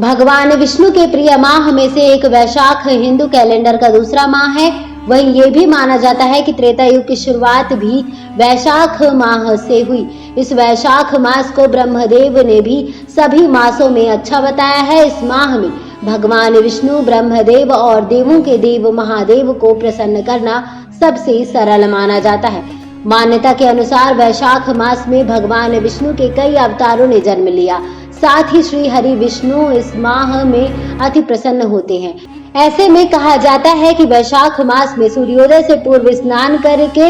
भगवान विष्णु के प्रिय माह में से एक वैशाख हिंदू कैलेंडर का दूसरा माह है। वहीं ये भी माना जाता है कि त्रेता युग की शुरुआत भी वैशाख माह से हुई। इस वैशाख मास को ब्रह्मदेव ने भी सभी मासों में अच्छा बताया है। इस माह में भगवान विष्णु, ब्रह्मदेव और देवों के देव महादेव को प्रसन्न करना सबसे सरल माना जाता है। मान्यता के अनुसार वैशाख मास में भगवान विष्णु के कई अवतारों ने जन्म लिया। साथ ही श्री हरि विष्णु इस माह में अति प्रसन्न होते हैं। ऐसे में कहा जाता है कि वैशाख मास में सूर्योदय से पूर्व स्नान करके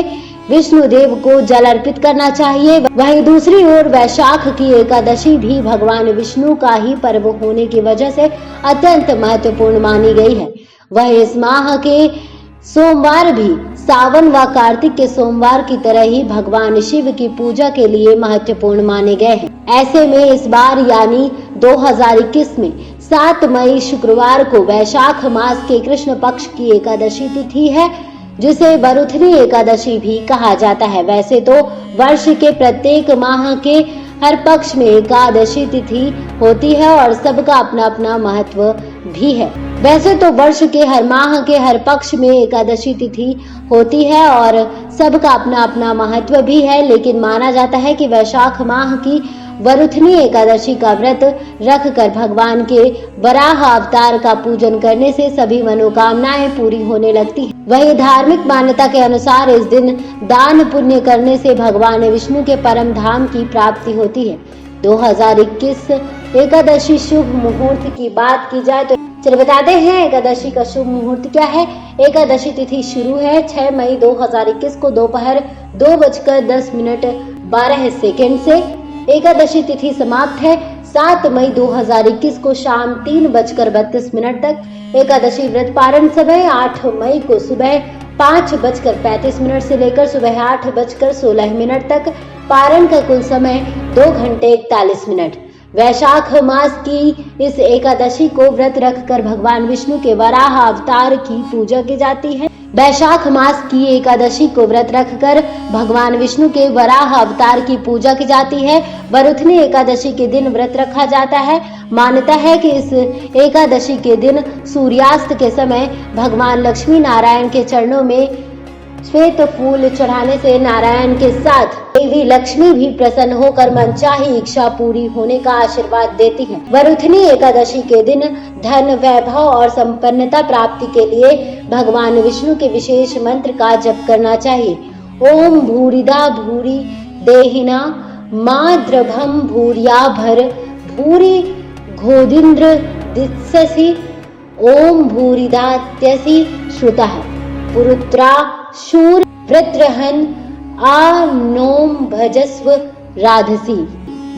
विष्णु देव को जल अर्पित करना चाहिए। वहीं दूसरी ओर वैशाख की एकादशी भी भगवान विष्णु का ही पर्व होने की वजह से अत्यंत महत्वपूर्ण मानी गई है। वह इस माह के सोमवार भी सावन व कार्तिक के सोमवार की तरह ही भगवान शिव की पूजा के लिए महत्वपूर्ण माने गए हैं। ऐसे में इस बार यानी 2021 में 7 मई शुक्रवार को वैशाख मास के कृष्ण पक्ष की एकादशी तिथि है, जिसे वरुथनी एकादशी भी कहा जाता है। वैसे तो वर्ष के प्रत्येक माह के हर पक्ष में एकादशी तिथि होती है और सबका अपना अपना महत्व भी है। वैसे तो वर्ष के हर माह के हर पक्ष में एकादशी तिथि होती है और सबका अपना अपना महत्व भी है, लेकिन माना जाता है कि वैशाख माह की वरुथनी एकादशी का व्रत रख कर भगवान के वराह अवतार का पूजन करने से सभी मनोकामनाएं पूरी होने लगती हैं। वहीं धार्मिक मान्यता के अनुसार इस दिन दान पुण्य करने से भगवान विष्णु के परम धाम की प्राप्ति होती है। 2021 एकादशी शुभ मुहूर्त की बात की जाए तो चलिए बताते हैं एकादशी का शुभ मुहूर्त क्या है। एकादशी तिथि शुरू है 6 मई 2021 को दोपहर 2:10 से। एकादशी तिथि समाप्त है 7 मई 2021 को शाम 3:32 तक। एकादशी व्रत पारण समय 8 मई को सुबह 5:35 से लेकर सुबह 8:16 तक। पारण का कुल समय 2 घंटे 41 मिनट। वैशाख मास की इस एकादशी को व्रत रखकर भगवान विष्णु के वराह अवतार की पूजा की जाती है। वैशाख मास की एकादशी को व्रत रखकर भगवान विष्णु के वराह अवतार की पूजा की जाती है। वरुथनी एकादशी के दिन व्रत रखा जाता है। मान्यता है कि इस एकादशी के दिन सूर्यास्त के समय भगवान लक्ष्मी नारायण के चरणों में श्वेत फूल चढ़ाने से नारायण के साथ देवी लक्ष्मी भी प्रसन्न होकर मनचाही इच्छा पूरी होने का आशीर्वाद देती है। वरुथनी एकादशी के दिन धन, वैभव और संपन्नता प्राप्ति के लिए भगवान विष्णु के विशेष मंत्र का जप करना चाहिए। ओम भूरिदा भूरि देहिना माद्रभम भूर्याभर भूरि घोदिन्द्र दित्ससि ओम भूरिदात्यसि श्रुतः पुरुत्रा शूर वृत्रहन आनोम भजस्व राधसी।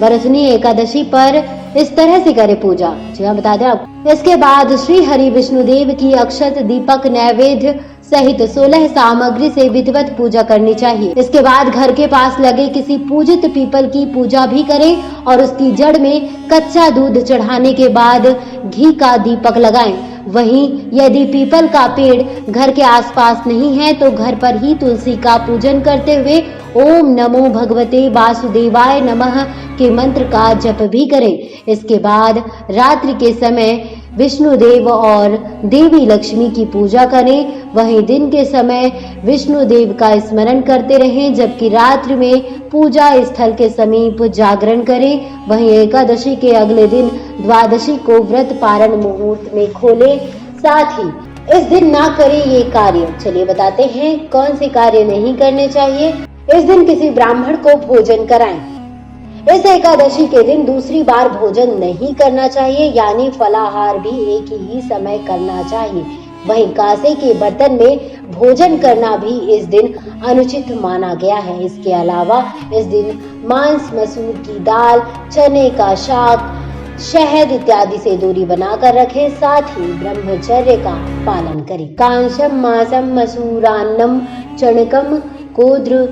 वरुथनी एकादशी पर इस तरह से करे पूजा। जी हाँ, बता दें आपको। इसके बाद श्री हरि विष्णु देव की अक्षत, दीपक, नैवेद्य सहित 16 सामग्री से विधिवत पूजा करनी चाहिए। इसके बाद घर के पास लगे किसी पूजित पीपल की पूजा भी करें और उसकी जड़ में कच्चा दूध चढ़ाने के बाद घी का दीपक लगाएं। वहीं यदि पीपल का पेड़ घर के आसपास नहीं है तो घर पर ही तुलसी का पूजन करते हुए ओम नमो भगवते वासुदेवाय नमः के मंत्र का जप भी करें। इसके बाद रात्रि के समय विष्णु देव और देवी लक्ष्मी की पूजा करें। वहीं दिन के समय विष्णु देव का स्मरण करते रहें, जबकि रात्रि में पूजा स्थल के समीप जागरण करें। वहीं एकादशी के अगले दिन द्वादशी को व्रत पारण मुहूर्त में खोलें। साथ ही इस दिन ना करें ये कार्य। चलिए बताते हैं कौन से कार्य नहीं करने चाहिए। इस दिन किसी ब्राह्मण को भोजन कराएं। इस एकादशी के दिन दूसरी बार भोजन नहीं करना चाहिए, यानी फलाहार भी एक ही समय करना चाहिए। वहीं कांसे के बर्तन में भोजन करना भी इस दिन अनुचित माना गया है। इसके अलावा इस दिन मांस, मसूर की दाल, चने का शाक, शहद इत्यादि से दूरी बनाकर रखें। साथ ही ब्रह्मचर्य का पालन करें। कांसम मासम मसूरान्नम चणकम कोद्र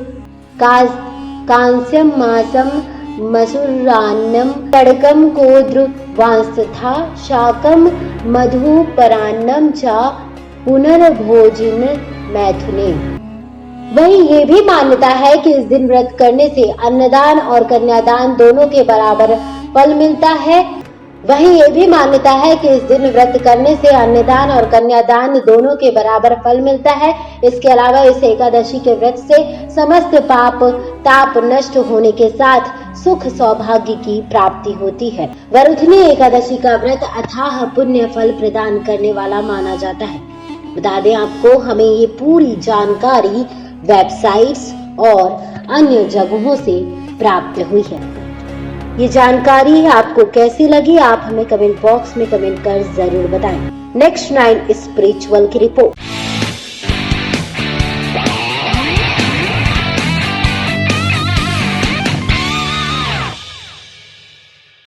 कांस्यम मासम मसूरान्नम तड़कम कोद्र वांस्तथा शाकम मधुपरान्नम चा पुनर्भोजन मैथुने। वहीं ये भी मान्यता है कि इस दिन व्रत करने से अन्नदान और कन्यादान दोनों के बराबर फल मिलता है। वहीं ये भी मान्यता है कि इस दिन व्रत करने से अन्नदान और कन्यादान दोनों के बराबर फल मिलता है। इसके अलावा इस एकादशी के व्रत से समस्त पाप ताप नष्ट होने के साथ सुख सौभाग्य की प्राप्ति होती है। वरुथनी एकादशी का व्रत अथाह पुण्य फल प्रदान करने वाला माना जाता है। बता दें आपको, हमें ये पूरी जानकारी वेबसाइट्स और अन्य जगहों से प्राप्त हुई है। ये जानकारी आपको कैसी लगी, आप हमें कमेंट बॉक्स में कमेंट कर जरूर बताएं। नेक्स्ट 9 स्पिरिचुअल की रिपोर्ट।